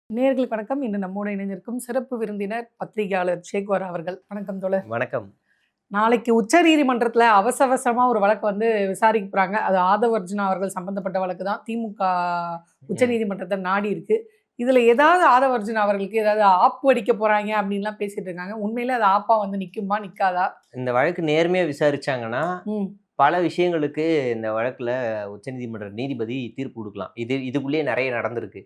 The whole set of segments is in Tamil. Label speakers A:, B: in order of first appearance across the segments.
A: நேயர்களுக்கு வணக்கம். இன்று நம்மோடு இணைந்திருக்கும் சிறப்பு விருந்தினர் பத்திரிகையாளர் ஷேக்வார் அவர்கள். வணக்கம் தோழர்.
B: வணக்கம்.
A: நாளைக்கு உச்ச நீதிமன்றத்துல அவசரமா ஒரு வழக்கு விசாரிக்க போறாங்க. அது ஆதவ் அர்ஜுனா அவர்கள் சம்பந்தப்பட்ட வழக்கு தான். திமுக உச்ச நீதிமன்றத்தை நாடி இருக்கு. இதுல ஏதாவது ஆதவ் அர்ஜுனா அவர்களுக்கு ஏதாவது ஆப்பு அடிக்க போறாங்க அப்படின்லாம் பேசிட்டு இருக்காங்க. உண்மையிலே அது ஆப்பா நிக்குமா நிக்காதா?
B: இந்த வழக்கு நேர்மையா விசாரிச்சாங்கன்னா பல விஷயங்களுக்கு இந்த வழக்குல உச்சநீதிமன்ற நீதிபதி தீர்ப்பு கொடுக்கலாம். இதுக்குள்ளேயே நிறைய நடந்திருக்கு.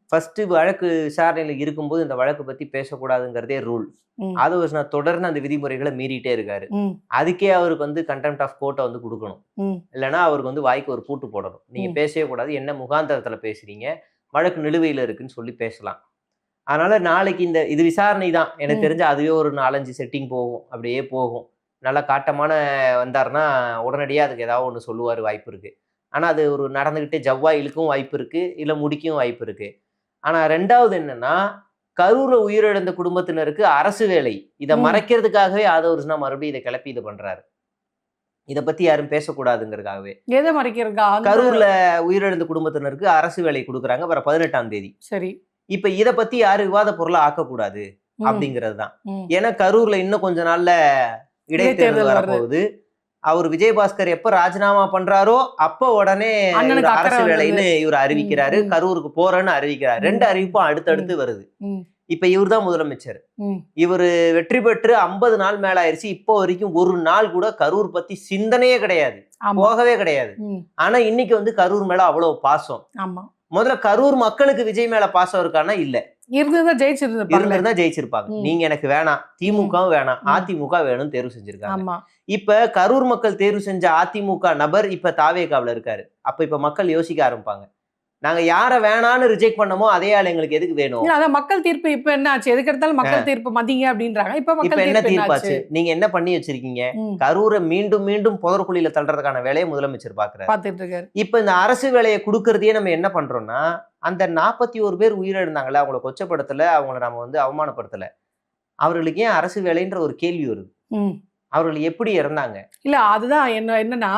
B: ஃபர்ஸ்ட் வழக்கு விசாரணையில இருக்கும்போது இந்த வழக்கு பத்தி பேசக்கூடாதுங்கிறதே ரூல். ஆதவ் அர்ஜுனா தொடர்ந்து அந்த விதிமுறைகளை மீறிட்டே இருக்காரு. அதுக்கே அவருக்கு கண்டெம்ட் ஆஃப் கோர்ட்டை கொடுக்கணும். இல்லைன்னா அவருக்கு வாய்க்கு ஒரு பூட்டு போடணும். நீங்க பேசவே கூடாது, என்ன முகாந்தரத்துல பேசுறீங்க, வழக்கு நிலுவையில இருக்குன்னு சொல்லி பேசலாம். அதனால நாளைக்கு இது விசாரணை தான். எனக்கு தெரிஞ்ச அதுவே ஒரு 4-5 செட்டிங் போகும், அப்படியே போகும். நல்லா காட்டமான வந்தாருன்னா உடனடியாக அதுக்கு ஏதாவது ஒன்று சொல்லுவார், வாய்ப்பு இருக்குது. ஆனால் அது ஒரு நடந்துக்கிட்டே ஜவ்வாயிலுக்கும் வாய்ப்பு இருக்குது, இல்லை முடிக்கும் வாய்ப்பு இருக்குது. ஆனால் ரெண்டாவது என்னன்னா, கரூரில் உயிரிழந்த குடும்பத்தினருக்கு அரசு வேலை, இதை மறைக்கிறதுக்காகவே ஆதவ் அர்ஜுனா மறுபடியும் இதை கிளப்பி இதை பண்றாரு. இதை பத்தி யாரும் பேசக்கூடாதுங்கிறதுக்காகவே.
A: எதை மறைக்கிறதுக்கா?
B: கரூர்ல உயிரிழந்த குடும்பத்தினருக்கு அரசு வேலை கொடுக்குறாங்க வர 18ஆம் தேதி.
A: சரி.
B: இப்ப இதை பத்தி யாரும் விவாத பொருளை ஆக்கக்கூடாது அப்படிங்கிறது தான். ஏன்னா கரூர்ல இன்னும் கொஞ்ச நாள்ல இடைத்தேர்தல் வரப்போகுது. அவர் விஜயபாஸ்கர் எப்ப ராஜினாமா பண்றாரோ அப்ப உடனே அரசு வேலைன்னு இவர் அறிவிக்கிறாரு, கரூருக்கு போறேன்னு அறிவிக்கிறாரு. 2 அறிவிப்பும் அடுத்தடுத்து வருது. இப்ப இவர் தான் முதலமைச்சர். இவரு வெற்றி பெற்று 50 நாள் மேல ஆயிடுச்சு. இப்போ வரைக்கும் ஒரு நாள் கூட கரூர் பத்தி சிந்தனையே கிடையாது, போகவே கிடையாது. ஆனா இன்னைக்கு கரூர் மேல அவ்வளவு பாசம். முதல்ல கரூர் மக்களுக்கு விஜய் மேல பாசம் இருக்கானா? இல்ல. இருந்திருந்தா ஜெயிச்சிருப்பாங்க. நீங்க எனக்கு வேணாம், திமுகவும் வேணாம், அதிமுக வேணும்னு தேர்வு செஞ்சிருக்காங்க. இப்ப கரூர் மக்கள் தேர்வு செஞ்ச அதிமுக நபர் இப்ப தாவேகாவுல இருக்காரு. அப்ப இப்ப மக்கள் யோசிக்க ஆரம்பிப்பாங்க, நாங்க யார வேணான்னு ரிஜெக்ட் பண்ணமோ அதே ஆள் எங்களுக்கு எதுக்கு வேணும்?
A: அதான் மக்கள் தீர்ப்பு இப்ப என்ன ஆச்சு? எதுக்கு எடுத்தாலும் மக்கள் தீர்ப்பு மதிங்க அப்படின்றாங்க. இப்ப
B: என்ன தீர்ப்பாச்சு? நீங்க என்ன பண்ணி வச்சிருக்கீங்க? கரூரை மீண்டும் மீண்டும் புதற்குழியில தள்ளுறதுக்கான வேலையை முதலமைச்சர் பாக்குறாரு. இப்ப இந்த அரசு வேலையை கொடுக்கறதையே நம்ம என்ன பண்றோம்னா, அந்த 41 பேர் உயிரிழந்தாங்கல்ல, அவங்களை கொச்சப்படுத்தல, அவங்களை நம்ம அவமானப்படுத்தல. அவர்களுக்கு ஏன் அரசு வேலைன்ற ஒரு கேள்வி வருது. அவர்கள் எப்படி இறந்தாங்க? இல்ல
A: அதுதான் என்னன்னா,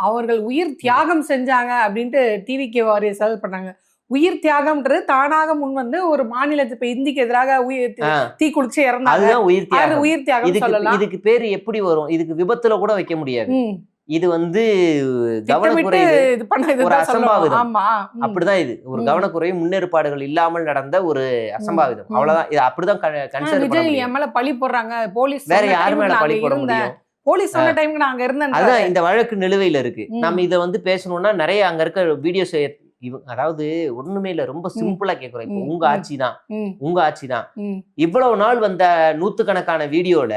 A: அவர்கள் உயிர் தியாகம் செஞ்சாங்க அப்படின்ட்டு டிவிகே வாரியர்ஸ் பண்ணாங்க. உயிர் தியாகம்ன்றது தானாக முன் ஒரு மாநிலத்து இப்ப இந்திக்கு எதிராக தீ குளிச்சு இறந்தாங்க. உயிர் தியாகம் சொல்லலாம்.
B: இதுக்கு பேரு எப்படி வரும்? இதுக்கு விபத்துல கூட வைக்க முடியாது. இது கவனக்குறைவு, ஒரு அசம்பாவிதம். அப்படிதான். இது ஒரு கவனக்குறைவு, முன்னேற்பாடுகள் இல்லாமல் நடந்த ஒரு அசம்பாவிதம். அவ்வளவுதான். இது அப்படிதான் கன்சிடர் பண்ண முடியும்.
A: என் மேல பழி போடுறாங்க போலீஸ்,
B: வேற யாரு மேல பழி போட முடியும்?
A: போலீஸ் சொன்ன டைம்க்கு நான் அங்க இருந்தேன்.
B: அதான் இந்த வழக்கு நிலுவையில இருக்கு. நம்ம இதை பேசணும்னா நிறைய அங்க இருக்க வீடியோஸ், அதாவது ஒண்ணுமே இல்ல, ரொம்ப சிம்பிளா கேக்குறோம். இப்ப உங்க ஆட்சிதான் இவ்வளவு நாள் வந்த நூத்துக்கணக்கான வீடியோல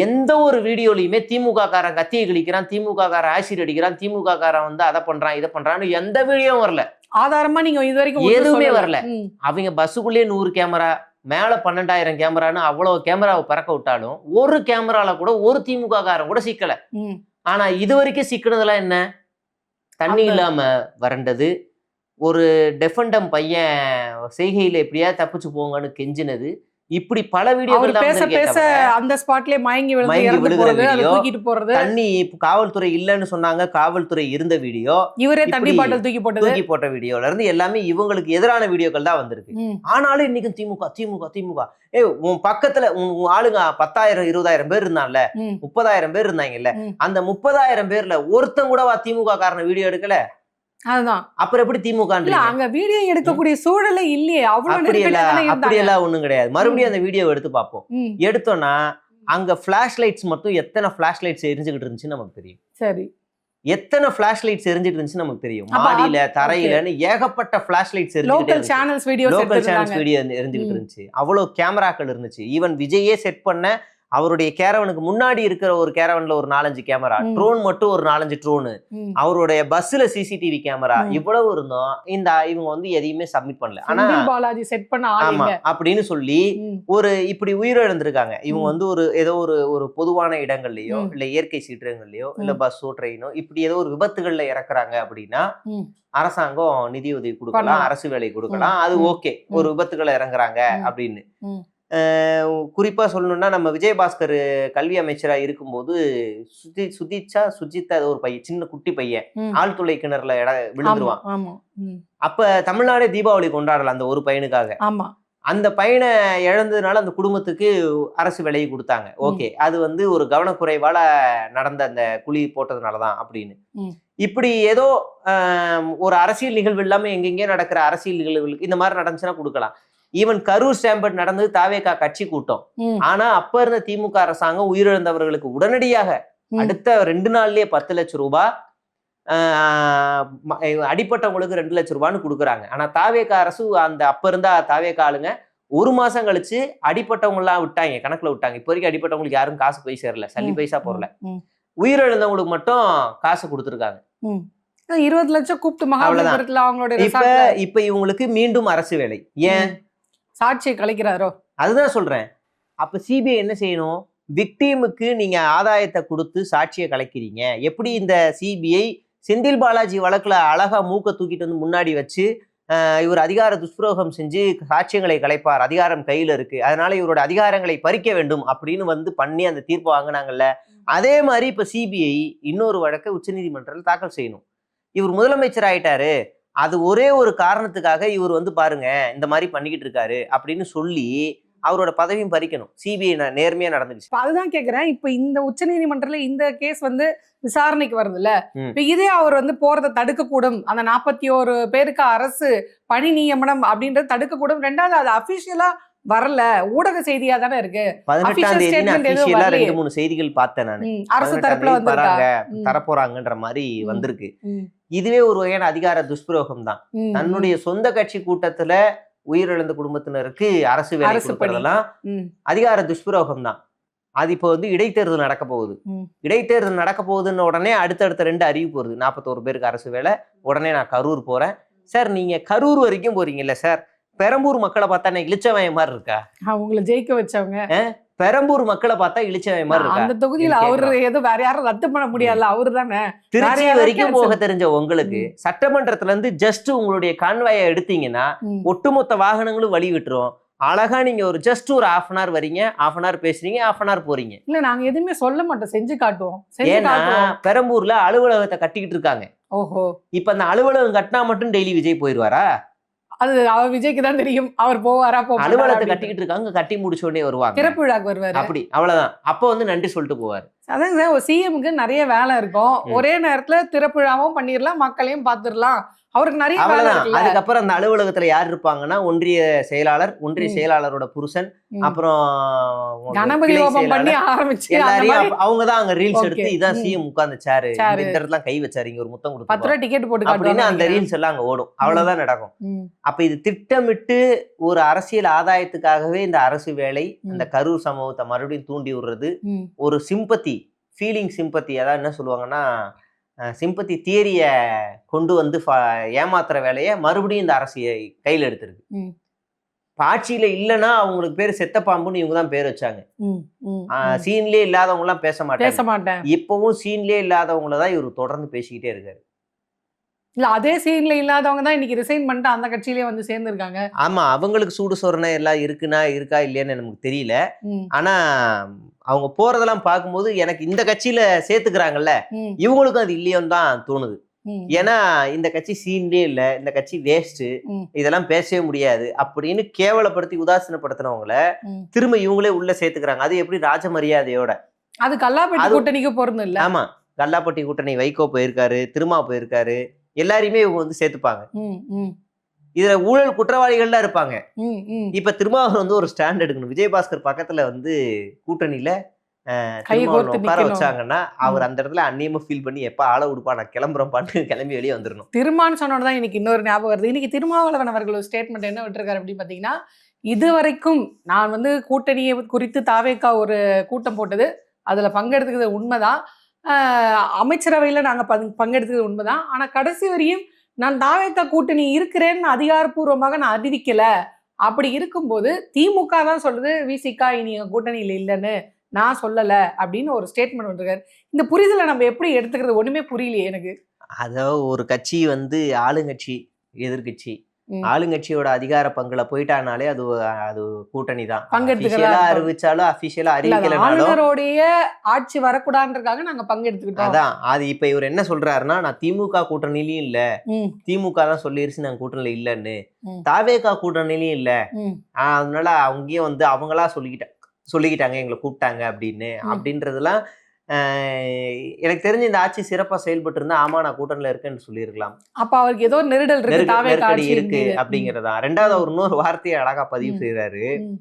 B: எந்த ஒரு வீடியோலயுமே திமுக காரன் கத்தியை கிழிக்கிறான், திமுக காரன் ஆசிட் அடிக்கிறான், திமுக காரன் அதை பண்றான் இதை பண்றான்னு எந்த வீடியோவும் வரல.
A: ஆதாரமா நீங்க இது வரைக்கும்
B: எதுவுமே வரல. அவங்க பஸ்ஸுக்குள்ளேயே 100 கேமரா, மேல 12,000 கேமரான்னு அவ்வளவு கேமராவை பறக்க விட்டாலும் ஒரு கேமரால கூட ஒரு திமுக காரன் கூட சிக்கல. ஆனா இது வரைக்கும் சிக்கினதெல்லாம் என்ன? தண்ணி இல்லாம வறண்டது, ஒரு டெஃபண்டம் பையன் செய்கையில எப்படியா தப்பிச்சு போங்கன்னு கெஞ்சினது, இப்படி பல வீடியோக்கள்
A: அந்த ஸ்பாட்லயே மயங்கி விழுகிறது,
B: தண்ணி காவல்துறை இல்லைன்னு சொன்னாங்க, காவல்துறை இருந்த வீடியோ,
A: இவரே தண்ணி பாட்டில் தூக்கி
B: போட்ட வீடியோல இருந்து எல்லாமே இவங்களுக்கு எதிரான வீடியோக்கள் தான் வந்திருக்கு. ஆனாலும் இன்னைக்கும் திமுக திமுக திமுக. உன் பக்கத்துல உன் ஆளுங்க 10,000 20,000 பேர் இருந்தான்ல, 30,000 பேர் இருந்தாங்கல்ல, அந்த 30,000 பேர்ல ஒருத்தன் கூடவா திமுக காரன வீடியோ எடுக்கல?
A: அதுதான்.
B: அப்புறம் எப்படி திமுக
A: அங்க வீடியோ எடுக்கக்கூடிய சூழலே இல்லையே.
B: அப்படியெல்லாம் ஒண்ணும் கிடையாது. மறுபடியும் அந்த வீடியோ எடுத்து பார்ப்போம். எடுத்தோம்னா அங்க பிளாஷ் லைட்ஸ் மட்டும் எத்தனை பிளாஷ் லைட்ஸ் எரிஞ்சுக்கிட்டு இருந்துச்சுன்னு நமக்கு தெரியும்.
A: சரி.
B: எத்தனை பிளாஷ் லைட்ஸ் எரிஞ்சிட்டு இருந்துச்சு நமக்கு தெரியும். மாடியில, தரையிலன்னு ஏகப்பட்ட flash lights
A: local channels video
B: எரிஞ்சுக்கிட்டு இருந்துச்சு. அவ்வளவு கேமராக்கள் இருந்துச்சு. ஈவன் விஜயே செட் பண்ண அவருடைய கேரவனுக்கு முன்னாடி இருக்கிற ஒரு கேரவன்ல ஒரு 4-5 கேமரா, ட்ரோன் மட்டும் ஒரு 4-5 ட்ரோனு, அவருடைய பஸ்ல சிசிடிவி கேமரா, இவ்வளவு இருந்தோம். இவங்க எதையுமே சப்மிட் பண்ணல. ஆனா
A: பாலாஜி செட் பண்ண
B: ஆமா அப்படின்னு சொல்லி ஒரு இப்படி உயிரிழந்திருக்காங்க. இவங்க ஒரு ஏதோ ஒரு பொதுவான இடங்கள்லயோ இல்ல இயற்கை சீற்றங்கள்லயோ இல்ல பஸ்ஸோ ட்ரெயினோ இப்படி ஏதோ ஒரு விபத்துகள்ல இறக்குறாங்க அப்படின்னா அரசாங்கம் நிதியுதவி கொடுக்கலாம், அரசு வேலை கொடுக்கலாம், அது ஓகே. ஒரு விபத்துகளை இறங்குறாங்க அப்படின்னு. குறிப்பா சொல்லணும்னா, நம்ம விஜயபாஸ்கர் கல்வி அமைச்சரா இருக்கும்போது சுஜித்தா ஒரு பையன், சின்ன குட்டி பையன், ஆழ்துளை கிணறுல விழுந்துருவான். அப்ப தமிழ்நாடே தீபாவளி கொண்டாடலாம் அந்த ஒரு பையனுக்காக. அந்த பையனை இழந்ததுனால அந்த குடும்பத்துக்கு அரசு விலையை கொடுத்தாங்க. ஓகே, அது வந்து ஒரு கவனக்குறைவால நடந்த அந்த குழி போட்டதுனாலதான் அப்படின்னு. இப்படி ஏதோ ஒரு அரசியல் நிகழ்வு இல்லாம எங்கெங்கே நடக்கிற அரசியல் நிகழ்வுகளுக்கு இந்த மாதிரி நடந்துச்சுன்னா கொடுக்கலாம். ஈவன் கரூர் ஸ்டாம்பேட் நடந்தது தாவேகா கட்சி கூட்டம். ஆனா அப்ப இருந்த திமுக அரசாங்கம் உயிரிழந்தவர்களுக்கு உடனடியாக அடுத்த 2 நாள்லயே 10 லட்சம் ரூபாய், அடிப்பட்டவங்களுக்கு 2 லட்சம் ரூபான்னு கொடுக்குறாங்க. ஆனா தாவேகா அரசு அந்த அப்ப இருந்தா தாவேகா ஆளுங்க 1 மாசம் கழிச்சு அடிப்பட்டவங்க எல்லாம் விட்டாங்க, கணக்குல விட்டாங்க. இப்போ வரைக்கும் அடிப்பட்டவங்களுக்கு யாரும் காசு போய் சேரல, சல்லி பைசா போறல. உயிரிழந்தவங்களுக்கு மட்டும் காசு கொடுத்துருக்காங்க.
A: 20 லட்சம் கூப்பிட்டு மகாபலிபுரத்துல அவங்களுடைய
B: இப்ப இவங்களுக்கு மீண்டும் அரசு வேலை. ஏன்
A: சாட்சியை கலைக்கிறாரோ? அதுதான்
B: சொல்றேன். அப்ப சிபிஐ என்ன செய்யணும்? விக்டீமுக்கு நீங்க ஆதாயத்தை கொடுத்து சாட்சியை கலைக்கிறீங்க. எப்படி இந்த சிபிஐ செந்தில் பாலாஜி வழக்குல அழகா மூக்க தூக்கிட்டு வந்து முன்னாடி வச்சு இவர் அதிகார துஷ்பிரயோகம் செஞ்சு சாட்சியங்களை கலைப்பார், அதிகாரம் கையில இருக்கு, அதனால இவரோட அதிகாரங்களை பறிக்க வேண்டும் அப்படின்னு வந்து பண்ணி அந்த தீர்ப்பு வாங்கினாங்கல்ல, அதே மாதிரி இப்ப சிபிஐ இன்னொரு வழக்கை உச்சநீதிமன்றத்தில் தாக்கல் செய்யணும். இவர் முதலமைச்சர் ஆயிட்டாரு, அது ஒரே ஒரு காரணத்துக்காக இவர் வந்து பாருங்க இந்த மாதிரி பண்ணிக்கிட்டு இருக்காரு அப்படின்னு சொல்லி அவரோட பதவியும் பறிக்கணும். சிபிஐ நேர்மையா நடந்துச்சு.
A: அதுதான் கேக்குறேன். இப்ப இந்த உச்சநீதிமன்றத்துல இந்த கேஸ் வந்து விசாரணைக்கு வருதுல்ல, இப்ப இதே அவர் வந்து போறதை தடுக்க கூடும், அந்த 41 பேருக்கு அரசு பணி நியமனம் அப்படின்றது தடுக்க கூடும். 2வது அது அபிஷியலா வரல, ஊடக செய்தியா தானே இருக்கு.
B: 18ஆம் தேதி 2-3 செய்திகள் பார்த்தேன் நான்.
A: அரசு தரப்புல வந்து
B: தரப்போறாங்கன்ற மாதிரி வந்திருக்கு. இதுவே ஒரு வகையான அதிகார துஷ்பிரயோகம் தான். தன்னுடைய சொந்த கட்சி கூட்டத்துல உயிரிழந்த குடும்பத்தினருக்கு அரசு வேலை கொடுக்கறதெல்லாம் அதிகார துஷ்பிரயோகம் தான். அது இப்போ வந்து இடைத்தேர்தல் நடக்க போகுது. இடைத்தேர்தல் நடக்க போகுதுன்னு உடனே அடுத்தடுத்த 2 அறிவிப்பு வருது. 41 பேருக்கு அரசு வேலை. உடனே நான் கரூர் போறேன். சார் நீங்க கரூர் வரைக்கும் போறீங்கல்ல சார், பெரம்பூர் மக்களை பார்த்தா இளிச்சவாய மாதிரி இருக்கா?
A: அவங்களை ஜெயிக்க வச்சவங்க
B: பெரம்பூர் மக்களை பார்த்தா இளிச்சவாய மாதிரி இருக்கா?
A: அந்த தொகுதியில அவரு ஏதோ வேற யாரும் ரத்து பண்ண முடியாதுல்ல, அவரு தானே.
B: திருச்சி வரைக்கும் போக தெரிஞ்ச உங்களுக்கு சட்டமன்றத்துல இருந்து ஜஸ்ட் உங்களுடைய கான்வாயை எடுத்தீங்கன்னா ஒட்டுமொத்த வாகனங்களும் வழி விட்டுரும். அழகா நீங்க ஒரு ஜஸ்ட் ஒரு 1/2 அன் ஹவர் வரீங்க, 1/2 அன் ஹவர் பேசுறீங்க, 1/2 அன் ஹவர் போறீங்க.
A: இல்ல நாங்க எதுவுமே சொல்ல மாட்டோம், செஞ்சு காட்டுவோம்.
B: ஏன்னா பெரம்பூர்ல அலுவலகத்தை கட்டிக்கிட்டு இருக்காங்க.
A: ஓஹோ,
B: இப்ப அந்த அலுவலகம் கட்டினா மட்டும் டெய்லி விஜய் போயிருவாரா?
A: அது அவர் விஜய்க்கு தான் தெரியும். அவர் போவாரா?
B: அலுவலகத்தை கட்டிக்கிட்டு இருக்காங்க, கட்டி முடிச்ச உடனே வருவாங்க,
A: திறப்பு விழாக்கு வருவாரு.
B: அப்படி அவ்வளவுதான். அப்போ வந்து நன்றி சொல்லிட்டு போவாரு.
A: அதான் சார், ஒரு சிஎம்க்கு நிறைய வேலை இருக்கும். ஒரே நேரத்துல திறப்பு விழாவும் பண்ணிடலாம், மக்களையும் பாத்துடலாம், அவருக்கு நிறைய வேலை இருக்குல்ல.
B: அதுக்கப்புறம் அந்த அலுவலகத்துல யார் இருப்பாங்கன்னா ஒன்றிய செயலாளர், ஒன்றிய செயலாளரோட புருஷன், அப்புறம்
A: கணபதி ஹோமம் பண்ணி ஆரம்பிச்சு
B: எல்லாரையும் அவங்கதான் அங்க ரீல்ஸ் எடுத்து இதான் சிஎம் உட்கார்ந்து சேரு, இந்த இடத்துல கை வச்சாரு, இங்க ஒரு முத்தம் கொடுத்து
A: 10 ரூபாய் டிக்கெட் போட்டு
B: அப்படின்னு அந்த ரீல்ஸ் எல்லாம் அங்க ஓடும். அவ்வளவுதான் நடக்கும். அப்ப இது திட்டமிட்டு ஒரு அரசியல் ஆதாயத்துக்காகவே இந்த அரசு வேலை அந்த கரூர் சம்பவத்தை மறுபடியும் தூண்டி விடுறது, ஒரு சிம்பத்தி, ஃபீலிங் சிம்பத்தி, அதான் என்ன சொல்லுவாங்கன்னா சிம்பத்தி தியரிய கொண்டு வந்து ஏமாத்துற வேலையை மறுபடியும் இந்த அரசியல் கையில் எடுத்திருக்கு. ஆட்சியில இல்லைன்னா அவங்களுக்கு பேர் செத்த பாம்புன்னு இவங்க தான் பேர் வச்சாங்க. சீன்லயே இல்லாதவங்க எல்லாம் பேச மாட்டேன். இப்பவும் சீன்லயே இல்லாதவங்களதான் இவர் தொடர்ந்து பேசிக்கிட்டே இருக்காரு.
A: இல்ல அதே சீன்ல இல்லாதவங்க தான் இன்னைக்கு ரிசைன் பண்ணிட்டு அந்த கட்சியிலேயே வந்து சேர்ந்துருக்காங்க.
B: ஆமா, அவங்களுக்கு சூடு சொரணை எல்லாம் இருக்கா இல்லையான்னு நமக்கு தெரியல. ஆனா அவங்க போறதெல்லாம் பார்க்கும்போது எனக்கு இந்த கட்சியில சேர்த்துக்கிறாங்கல்ல, இவங்களுக்கும் அது இல்லையோன்னு தான் தோணுது. ஏன்னா இந்த கட்சி சீன்லயே இல்ல, இந்த கட்சி வேஸ்ட், இதெல்லாம் பேசவே முடியாது அப்படின்னு கேவலப்படுத்தி உதாசீனப்படுத்தினவங்கள திரும்ப இவங்களே உள்ள சேர்த்துக்கிறாங்க. அது எப்படி ராஜ மரியாதையோட.
A: அது கல்லாப்பட்டி கூட்டணிக்கு போறது இல்ல.
B: ஆமா, கல்லாப்பட்டி கூட்டணி வைகோ போயிருக்காரு, திருமா போயிருக்காரு, எல்லாரையுமே இவங்க வந்து சேர்த்துப்பாங்க. இதுல ஊழல் குற்றவாளிகள் தான் இருப்பாங்க. இப்ப திருமாவளவன் வந்து ஒரு ஸ்டாண்ட் எடுக்கணும். விஜயபாஸ்கர் பக்கத்துல வந்து கூட்டணியில உட்கார வச்சாங்கன்னா அவர் அந்த இடத்துல அந்நியமா ஃபீல் பண்ணி எப்ப ஆளை விடுப்பா, நான் கிளம்புறேன் பாட்டு கிளம்பி வெளியே வந்துடணும்.
A: திருமான்னு சொன்னோன்னதான் இன்னைக்கு இன்னொரு ஞாபகம் வருது. இன்னைக்கு திருமாவளவன் அவர்கள் ஒரு ஸ்டேட்மெண்ட் என்ன விட்டுருக்காரு அப்படின்னு பாத்தீங்கன்னா, இதுவரைக்கும் நான் வந்து கூட்டணியை குறித்து தாவேக்கா ஒரு கூட்டம் போட்டது, அதுல பங்கெடுத்துக்கிறது உண்மைதான், அமைச்சரவையில நாங்க பங்கெடுத்தது உண்மைதான், ஆனா கடைசி வரையும் நான் தாவேக்கா கூட்டணி இருக்கிறேன்னு அதிகாரப்பூர்வமாக நான் அறிவிக்கல. அப்படி இருக்கும்போது திமுக தான் சொல்லுது விசிகா இனி கூட்டணியில் இல்லைன்னு, நான் சொல்லல அப்படின்னு ஒரு ஸ்டேட்மெண்ட் வந்துருக்காரு. இந்த புரிதலை நம்ம எப்படி எடுத்துக்கிறது ஒண்ணுமே புரியலையே எனக்கு.
B: அதாவது ஒரு கட்சி வந்து ஆளுங்கட்சி எதிர்கட்சி ஆளுங்கட்சியோட அதிகார பங்குல போயிட்டானாலே அது அது கூட்டணி தான்.
A: பங்கெடுத்துக்கிறதா
B: அறிவிச்சாலும் அபிஷியலா
A: இல்ல, அது
B: அறிவிக்கலனாலும்
A: ஆளுநருடைய ஆட்சி வரக்கூடாதுன்றதுக்காக நாங்க பங்கெடுத்துக்கிட்டோம்.
B: அதான் அது இப்ப இவர் என்ன சொல்றாருன்னா, நான் திமுக கூட்டணியிலயும் இல்ல,
A: ம்,
B: திமுக தான் சொல்லிருச்சு நாங்க கூட்டணியில இல்லன்னு,
A: ம்,
B: தாவேகா கூட்டணியிலயும் இல்ல,
A: ம்,
B: அதனால அங்கேயும் வந்து அவங்களா சொல்லிக்கிட்டாங்க எங்களை கூப்பிட்டாங்க அப்படின்னு
A: ம்.
B: அப்படின்றதெல்லாம் எனக்கு தெரிஞ்சு இந்த ஆட்சி சிறப்பா செயல்பட்டு இருந்தா ஆமா நான் கூட்டணியில இருக்கேன்னு சொல்லியிருக்கலாம்.
A: அப்ப அவருக்கு ஏதோ நெருடல் இருக்கு தாவேகா
B: நெருக்கடி
A: ஆட்சியின்
B: இருக்கு
A: மீது.
B: அப்படிங்கறதா. ரெண்டாவது அவர் இன்னொரு வார்த்தையை அழகா பதிவு
A: ம்.
B: செய்யறாரு.
A: ம்,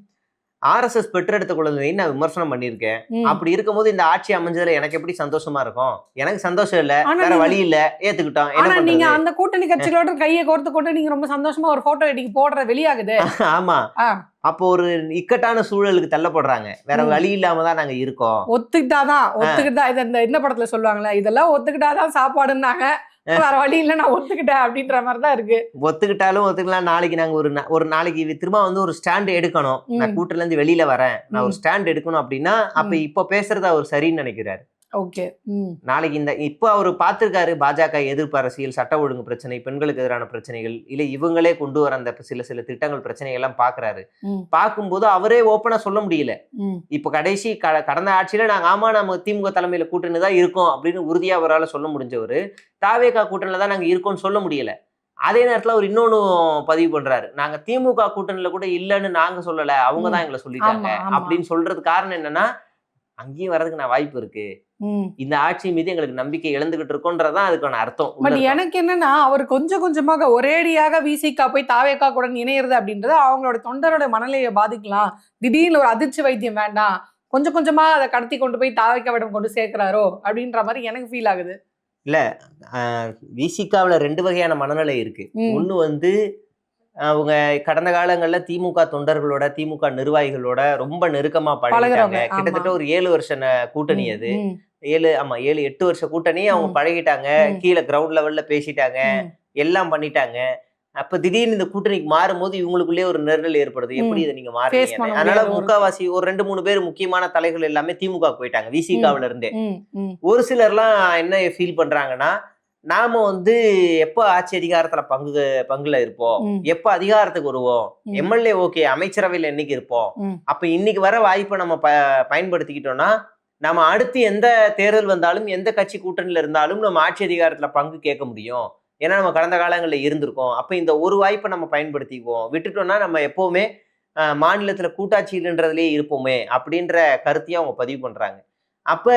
B: ஆர்எஸ்எஸ் பெற்றெடுத்த குழந்தைன்னு நான் விமர்சனம் பண்ணியிருக்கேன்.
A: ம்.
B: அப்படி இருக்கும்போது இந்த ஆட்சி அமைஞ்சதுல எனக்கு எப்படி சந்தோஷமா இருக்கும்? எனக்கு சந்தோஷம் இல்ல,
A: ஆனா
B: வேற
A: நீங்க-
B: வழி இல்ல, ஏத்துக்கிட்டோம், என்ன
A: ஆனா நீங்க
B: பண்றது?
A: அந்த கூட்டணி கட்சிகளோட கையை கோர்த்து கொண்டு நீங்க ரொம்ப சந்தோஷமா ஒரு போட்டோ எடுக்க போடுற வெளியாகுது.
B: ஆமா,
A: ஆ.
B: அப்போ ஒரு இக்கட்டான சூழலுக்கு தள்ளப்படுறாங்க. வேற
A: ம்.
B: வழி இல்லாம தான் நாங்க இருக்கோம்.
A: ஒத்துக்கிட்டா இது இந்த என்ன படத்துல சொல்லுவாங்களே, இதெல்லாம் ஒத்துக்கிட்டாதான் சாப்பாடுன்னாங்க, வேற வழி இல்ல நான் ஒத்துக்கிட்டேன் அப்படின்ற மாதிரிதான் இருக்கு.
B: ஒத்துக்கிட்டாலும் ஒத்துக்கலாம். நாளைக்கு நாங்க ஒரு நாளைக்கு திரும்ப வந்து ஒரு ஸ்டாண்ட் எடுக்கணும். நான்
A: ம்,
B: கூட்டுல இருந்து வெளியில வரேன், நான் ஒரு
A: ம்,
B: ஸ்டாண்ட் எடுக்கணும் அப்படின்னா அப்ப
A: ம்.
B: இப்ப பேசுறது அவர் சரின்னு நினைக்கிறாரு.
A: ஓகே. ம்,
B: நாளைக்கு இப்ப அவர் பார்த்திருக்காரு பாஜக எதிர்ப்பு அரசியல், சட்ட ஒழுங்கு பிரச்சனை, பெண்களுக்கு எதிரான பிரச்சனைகள், இல்ல இவங்களே கொண்டு வர அந்த சில திட்டங்கள் பிரச்சனைகள் எல்லாம் பாக்குறாரு.
A: ம்,
B: பார்க்கும்போது அவரே ஓப்பனா சொல்ல முடியல.
A: ம்,
B: இப்ப கடைசி கடந்த ஆட்சியில நாங்க ஆமா நம்ம திமுக தலைமையில கூட்டணி தான் இருக்கோம் அப்படின்னு உறுதியா அவரால் சொல்ல முடிஞ்சவரு, தாவேகா கூட்டணியில தான் நாங்க இருக்கோம்னு சொல்ல முடியல. அதே நேரத்துல அவர் இன்னொன்னு பதிவு பண்றாரு, நாங்க திமுக கூட்டணியில கூட இல்லைன்னு நாங்க சொல்லல, அவங்க தான் எங்களை சொல்லிட்டாங்க
A: ஆமா, ஆமா.
B: அப்படின்னு சொல்றது காரணம் என்னன்னா, அங்கேயும் வர்றதுக்கு நான் வாய்ப்பு இருக்கு,
A: ம்.
B: இந்த ஆட்சி மீது எங்களுக்கு நம்பிக்கை இழந்துகிட்டு இருக்கோன்றதான் அதுக்கான அர்த்தம்.
A: பட் எனக்கு என்னன்னா, அவர் கொஞ்சம் கொஞ்சமாக ஒரேடியாக விசிகா போய் தாவேகா கூட இணையிறது அப்படின்றது அவங்களோட தொண்டரோட மனநிலையை பாதிக்கலாம். திடீர்னு ஒரு அதிர்ச்சி வைத்தியம் வேண்டாம், கொஞ்சம் கொஞ்சமா அதை கடத்தி கொண்டு போய் தாவேகாவிடம் கொண்டு சேர்க்கிறாரோ அப்படின்ற மாதிரி எனக்கு ஃபீல் ஆகுது.
B: இல்ல, விசிகாவில் 2 வகையான மனநிலை இருக்கு. ஒண்ணு வந்து அவங்க கடந்த காலங்கள்ல திமுக தொண்டர்களோட, திமுக நிர்வாகிகளோட ரொம்ப நெருக்கமா பழகிட்டாங்க. கிட்டத்தட்ட ஒரு 7 வருஷ கூட்டணி அது. 7-8 வருஷ கூட்டணி அவங்க பழகிட்டாங்க. கீழே கிரவுண்ட் லெவல்ல பேசிட்டாங்க, எல்லாம் பண்ணிட்டாங்க. அப்ப திடீர்னு இந்த கூட்டணிக்கு மாறும்போது இவங்களுக்குள்ளே ஒரு நெருடல் ஏற்படுது. எப்படி இதை நீங்க மாறுறீங்க? அதனால முக்காவாசி ஒரு 2-3 பேர் முக்கியமான தலைகள் எல்லாமே திமுக போயிட்டாங்க விசிகாவில இருந்தே. ஒரு சிலர்லாம் என்ன ஃபீல் பண்றாங்கன்னா, நாம வந்து எப்ப ஆட்சி அதிகாரத்துல பங்குல இருப்போம், எப்ப அதிகாரத்துக்கு வருவோம், எம்எல்ஏ ஓகே அமைச்சரவையில என்னைக்கு இருப்போம், அப்ப இன்னைக்கு வர வாய்ப்பை நம்ம பயன்படுத்திக்கிட்டோம்னா நம்ம அடுத்து எந்த தேர்தல் வந்தாலும் எந்த கட்சி கூட்டணியில இருந்தாலும் நம்ம ஆட்சி அதிகாரத்துல பங்கு கேட்க முடியும். ஏன்னா நம்ம கடந்த காலங்களில் இருந்திருக்கோம். அப்ப இந்த ஒரு வாய்ப்பை நம்ம பயன்படுத்திக்குவோம். விட்டுட்டோம்னா நம்ம எப்பவுமே மாநிலத்துல கூட்டாட்சின்றதுலயே இருப்போமே அப்படின்ற கருத்தையும் அவங்க பதிவு பண்றாங்க. அப்ப